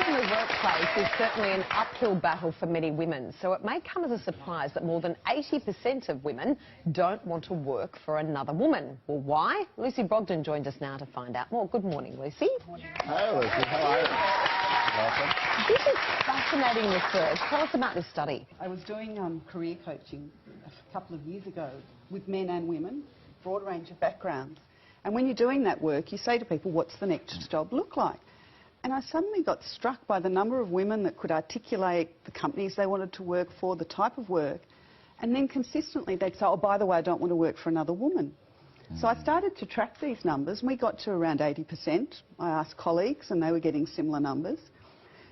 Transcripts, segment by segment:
in the workplace is certainly an uphill battle for many women, so it may come as a surprise that more than 80% of women don't want to work for another woman. Well, why? Lucy Brogden joins us now to find out more. Good morning, Lucy. Hey, Lucy. How are you? Welcome. This is fascinating research. Tell us about this study. I was doing career coaching a couple of years ago with men and women, broad range of backgrounds. And when you're doing that work, you say to people, what's the next job look like? And I suddenly got struck by the number of women that could articulate the companies they wanted to work for, the type of work, and then consistently they'd say, oh, by the way, I don't want to work for another woman. So I started to track these numbers, and we got to around 80%. I asked colleagues, and they were getting similar numbers.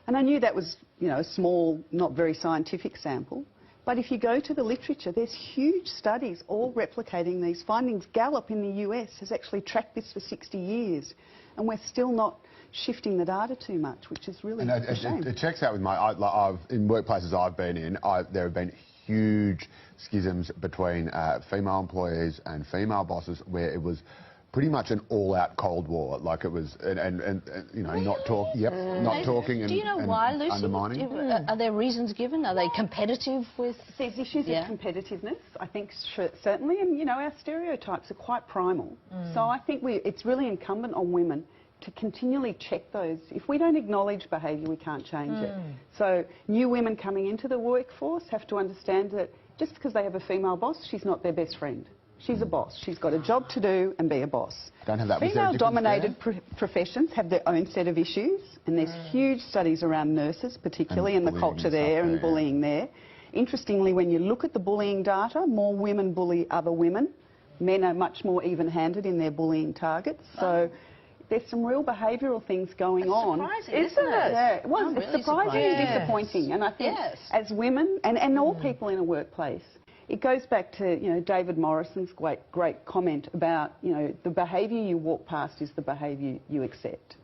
And I knew that was, you know, a small, not very scientific sample. But if you go to the literature, there's huge studies all replicating these findings. Gallup in the US has actually tracked this for 60 years, and we're still not shifting the data too much, which is really a shame. It checks out with in workplaces I've been in, there have been huge schisms between female employees and female bosses where it was pretty much an all-out Cold War. Like it was, and you know, really? not talking and do you know why, Lucy? Undermining. Are there reasons given? Are they competitive with... There's issues of competitiveness, I think, certainly, and, you know, our stereotypes are quite primal. So I think it's really incumbent on women to continually check those. If we don't acknowledge behaviour, we can't change it. So new women coming into the workforce have to understand that just because they have a female boss, she's not their best friend. She's a boss. She's got a job to do and be a boss. Don't have that. Female-dominated professions have their own set of issues, and there's huge studies around nurses, particularly, and the culture there and bullying there. Interestingly, when you look at the bullying data, more women bully other women. Men are much more even-handed in their bullying targets. So there's some real behavioural things going on. Surprising, isn't it? Yeah, well, it's really surprising and disappointing. And I think as women, and all people in a workplace, it goes back to, you know, David Morrison's great comment about, you know, the behaviour you walk past is the behaviour you accept.